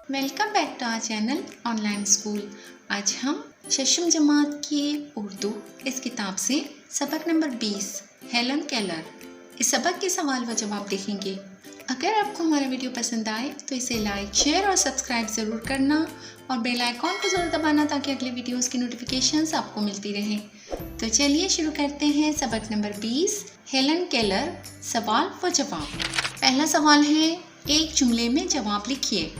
Welcome back to our channel online school. आज हम शशम जमात की उर्दू इस किताब से सबक नंबर 20 हेलन केलर इस सबक के सवाल व जवाब देखेंगे। अगर आपको हमारा वीडियो पसंद आए तो इसे लाइक, शेयर और सब्सक्राइब ज़रूर करना और बेल आइकॉन को ज़रूर दबाना ताकि अगले वीडियोस की नोटिफिकेशंस आपको मिलती रहें। तो चलिए शुरू करते हैं। सबक नंबर 20 हेलन केलर सवाल व जवाब। पहला सवाल है, एक जुमले में जवाब लिखिए।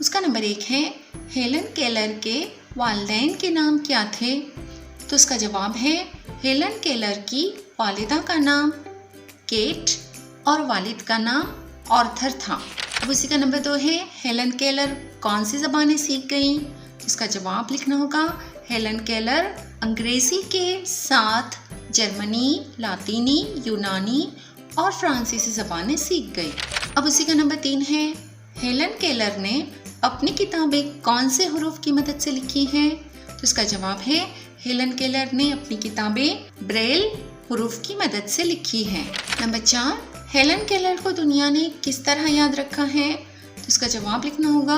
उसका नंबर 1 है, हेलन केलर के वालिदैन के नाम क्या थे? तो उसका जवाब है, हेलन केलर की वालिदा का नाम केट और वालिद का नाम आर्थर था। अब उसी का नंबर 2 है, हेलन केलर कौन सी ज़बानें सीख गई? तो उसका जवाब लिखना होगा, हेलन केलर अंग्रेज़ी के साथ जर्मनी, लातीनी, यूनानी और फ्रांसीसी ज़बानें सीख गई। अब उसी का नंबर 3 है, हेलन केलर ने अपनी किताबें कौन से हरूफ की मदद से लिखी हैं? तो इसका जवाब है, हेलन केलर ने अपनी किताबें ब्रेल हरूफ की मदद से लिखी हैं। नंबर 4, हेलन केलर को दुनिया ने किस तरह याद रखा है? तो इसका जवाब लिखना होगा,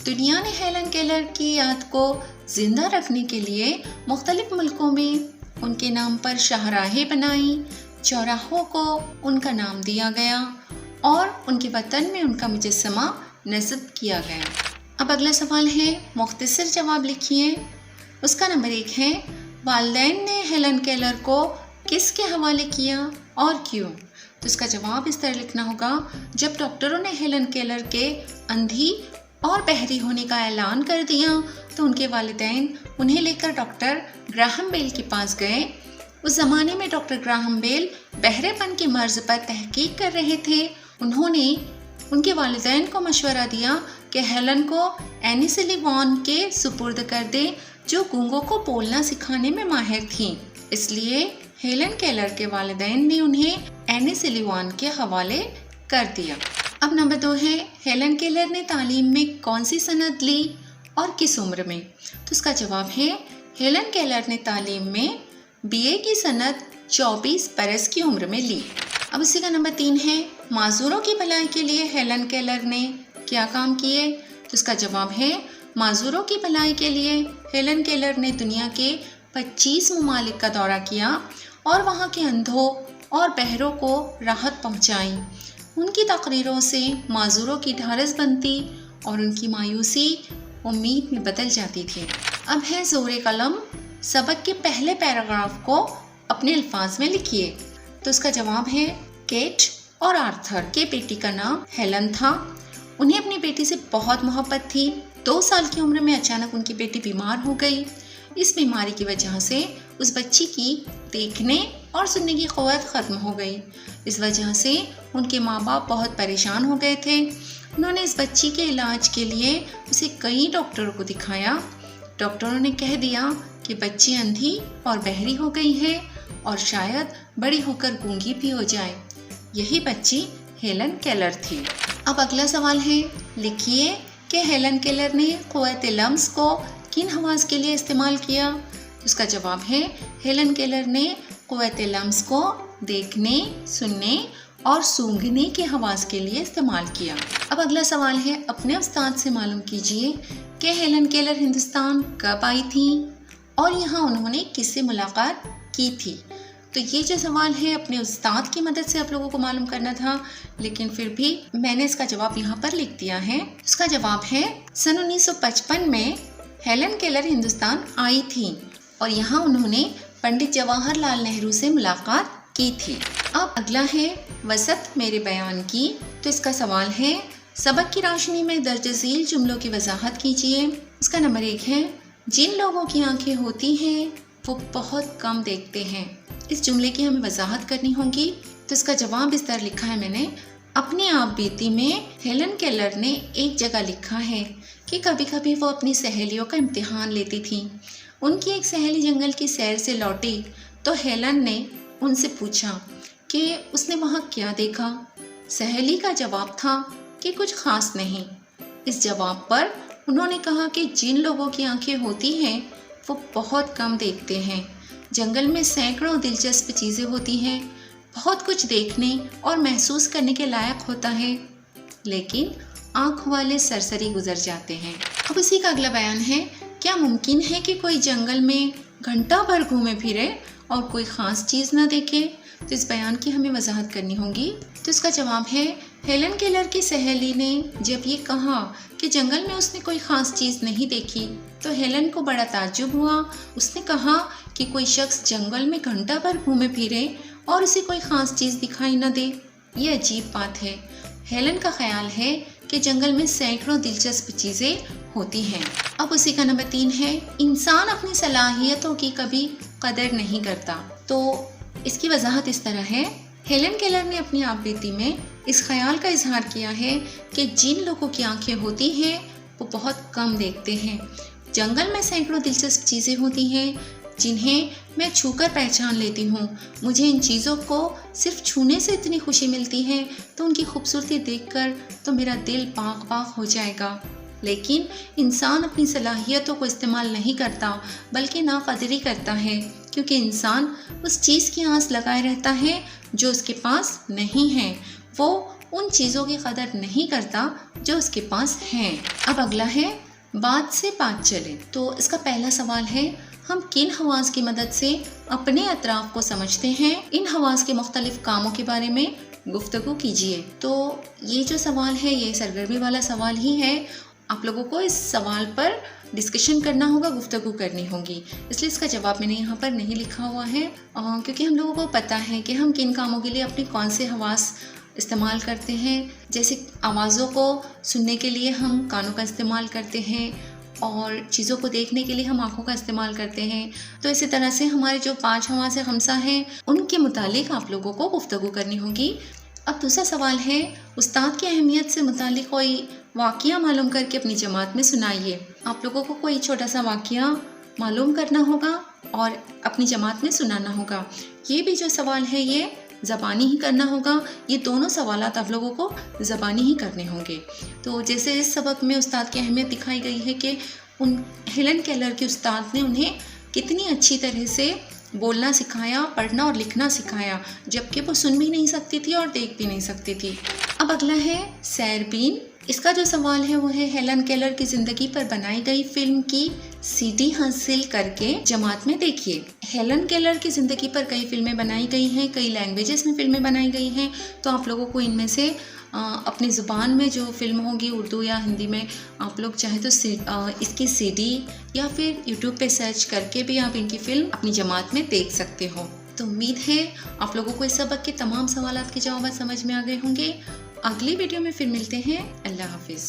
दुनिया ने हेलन केलर की याद को जिंदा रखने के लिए मुख्तलिफ मुल्कों में उनके नाम पर शाहराहें बनाई, चौराहों को उनका नाम दिया गया और उनके वतन में उनका मुजस्समा नस्ब किया गया। अब अगला सवाल है, मुख्तसर जवाब लिखिए। उसका नंबर 1 है, वालिदैन ने हेलन केलर को किसके हवाले किया और क्यों? तो इसका जवाब इस तरह लिखना होगा, जब डॉक्टरों ने हेलन केलर के अंधी और बहरी होने का ऐलान कर दिया तो उनके वालिदैन उन्हें लेकर डॉक्टर ग्राहम बेल के पास गए। उस ज़माने में डॉक्टर ग्राहम बेल बहरेपन की मर्ज़ पर तहकीक कर रहे थे। उन्होंने उनके वालिदैन को मशवरा दिया कि हेलन को एनिसिलिवान के सुपुर्द कर दे, जो गूंगों को बोलना सिखाने में माहिर थीं। इसलिए हेलन केलर के वालिदैन ने उन्हें एनिसिलिवान के हवाले कर दिया। अब नंबर 2 है, हेलन केलर ने तालीम में कौन सी सनद ली और किस उम्र में? तो इसका जवाब है, हेलन केलर ने तालीम में BA की सनद 24 बरस की उम्र में ली। अब इसी का नंबर 3 है, माजूरों की भलाई के लिए हेलन केलर ने क्या काम किए? तो इसका जवाब है, माजूरों की भलाई के लिए हेलन केलर ने दुनिया के 25 ममालिक का दौरा किया और वहाँ के अंधों और बहरों को राहत पहुँचाई। उनकी तकरीरों से माजूरों की ढारस बनती और उनकी मायूसी उम्मीद में बदल जाती थी। अब है ज़ोरे कलम। सबक के पहले पैराग्राफ को अपने अल्फाज में लिखिए। तो उसका जवाब है, केट और आर्थर के बेटी का नाम हेलन था। उन्हें अपनी बेटी से बहुत मोहब्बत थी। 2 साल की उम्र में अचानक उनकी बेटी बीमार हो गई। इस बीमारी की वजह से उस बच्ची की देखने और सुनने की क़ुव्वत ख़त्म हो गई। इस वजह से उनके माँ बाप बहुत परेशान हो गए थे। उन्होंने इस बच्ची के इलाज के लिए उसे कई डॉक्टरों को दिखाया। डॉक्टरों ने कह दिया कि बच्ची अंधी और बहरी हो गई है और शायद बड़ी होकर गूंगी भी हो जाए। यही बच्ची हेलन केलर थी। अब अगला सवाल है, लिखिए कि हेलन केलर ने क़ुव्वत लम्स को किन हवास के लिए इस्तेमाल किया? तो उसका जवाब है, हेलन केलर ने क़ुव्वत लम्स को देखने, सुनने और सूंघने के हवास के लिए इस्तेमाल किया। अब अगला सवाल है, अपने उस्ताद से मालूम कीजिए कि हेलन केलर हिंदुस्तान कब आई थी और यहाँ उन्होंने किससे मुलाकात की थी? तो ये जो सवाल है अपने उस्ताद की मदद से आप लोगों को मालूम करना था, लेकिन फिर भी मैंने इसका जवाब यहाँ पर लिख दिया है। उसका जवाब है, सन 1955 में हेलन केलर हिंदुस्तान आई थी और यहाँ उन्होंने पंडित जवाहरलाल नेहरू से मुलाकात की थी। अब अगला है वसत मेरे बयान की। तो इसका सवाल है, सबक की रोशनी में दर्ज झील जुमलों की वजाहत कीजिए। उसका नंबर 1 है, जिन लोगों की आंखें होती हैं वो बहुत कम देखते हैं। इस जुमले की हमें वजाहत करनी होगी। तो इसका जवाब इस तरह लिखा है मैंने, अपनी आप बीती में हेलन केलर ने एक जगह लिखा है कि कभी कभी वो अपनी सहेलियों का इम्तिहान लेती थी। उनकी एक सहेली जंगल की सैर से लौटी तो हेलन ने उनसे पूछा कि उसने वहाँ क्या देखा। सहेली का जवाब था कि कुछ ख़ास नहीं। इस जवाब पर उन्होंने कहा कि जिन लोगों की आंखें होती हैं वो बहुत कम देखते हैं। जंगल में सैकड़ों दिलचस्प चीज़ें होती हैं, बहुत कुछ देखने और महसूस करने के लायक होता है, लेकिन आँख वाले सरसरी गुजर जाते हैं। अब इसी का अगला बयान है, क्या मुमकिन है कि कोई जंगल में घंटा भर घूमे फिरे और कोई ख़ास चीज़ ना देखे? तो इस बयान की हमें वजाहत करनी होगी। तो इसका जवाब है, हेलन केलर की सहेली ने जब ये कहा कि जंगल में उसने कोई ख़ास चीज़ नहीं देखी तो हेलन को बड़ा ताज्जुब हुआ। उसने कहा कि कोई शख्स जंगल में घंटा भर घूमे फिरे और उसे कोई ख़ास चीज़ दिखाई न दे, ये अजीब बात है। हेलन का ख्याल है कि जंगल में सैकड़ों दिलचस्प चीज़ें होती हैं। अब उसी का नंबर 3 है, इंसान अपनी सलाहियतों की कभी कदर नहीं करता। तो इसकी वजाहत इस तरह है, हेलन केलर ने अपनी आपबीती में इस ख्याल का इजहार किया है कि जिन लोगों की आंखें होती हैं वो बहुत कम देखते हैं। जंगल में सैकड़ों दिलचस्प चीज़ें होती हैं जिन्हें मैं छूकर पहचान लेती हूँ। मुझे इन चीज़ों को सिर्फ छूने से इतनी खुशी मिलती है तो उनकी खूबसूरती देखकर तो मेरा दिल बाग बाग हो जाएगा। लेकिन इंसान अपनी सलाहियतों को इस्तेमाल नहीं करता बल्कि नाकदरी करता है, क्योंकि इंसान उस चीज़ की आस लगाए रहता है जो उसके पास नहीं है। वो उन चीज़ों की कदर नहीं करता जो उसके पास हैं। अब अगला है, बात से बात चले। तो इसका पहला सवाल है, हम किन हवास की मदद से अपने अतराफ को समझते हैं? इन हवास के मुख्तलिफ कामों के बारे में गुफ्तगू कीजिए। तो ये जो सवाल है ये सरगर्मी वाला सवाल ही है। आप लोगों को इस सवाल पर डिस्कशन करना होगा, गुफ्तगू करनी होगी, इसलिए इसका जवाब मैंने यहाँ पर नहीं लिखा हुआ है, क्योंकि हम लोगों को पता है कि हम किन कामों के लिए अपने कौन से हवास इस्तेमाल करते हैं। जैसे आवाज़ों को सुनने के लिए हम कानों का इस्तेमाल करते हैं और चीज़ों को देखने के लिए हम आँखों का इस्तेमाल करते हैं। तो इसी तरह से हमारे जो 5 हवास खमसा हैं उनके मुतालिक आप लोगों को गुफ्तगू करनी होगी। अब दूसरा सवाल है, उस्ताद की अहमियत से मुतालिक कोई वाक़या मालूम करके अपनी जमात में सुनाइए। आप लोगों को कोई छोटा सा वाक़या मालूम करना होगा और अपनी जमात में सुनाना होगा। ये भी जो सवाल है ये ज़बानी ही करना होगा। ये दोनों सवालात आप लोगों को ज़बानी ही करने होंगे। तो जैसे इस सबक में उस्ताद की अहमियत दिखाई गई है कि उन हेलन केलर के उस्ताद ने उन्हें कितनी अच्छी तरह से बोलना सिखाया, पढ़ना और लिखना सिखाया, जबकि वो सुन भी नहीं सकती थी और देख भी नहीं सकती थी। अब अगला है सैरबीन। इसका जो सवाल है वो है, हेलन केलर की ज़िंदगी पर बनाई गई फिल्म की सीडी हासिल करके जमात में देखिए। हेलन केलर की ज़िंदगी पर कई फिल्में बनाई गई हैं, कई लैंग्वेजेस में फ़िल्में बनाई गई हैं। तो आप लोगों को इनमें से अपनी ज़ुबान में जो फ़िल्म होगी, उर्दू या हिंदी में, आप लोग चाहे तो इसकी सीडी या फिर यूट्यूब पे सर्च करके भी आप इनकी फ़िल्म अपनी जमात में देख सकते हो। तो उम्मीद है आप लोगों को इस सबक के तमाम सवालात के जवाब समझ में आ गए होंगे। अगली वीडियो में फिर मिलते हैं। अल्लाह हाफिज़।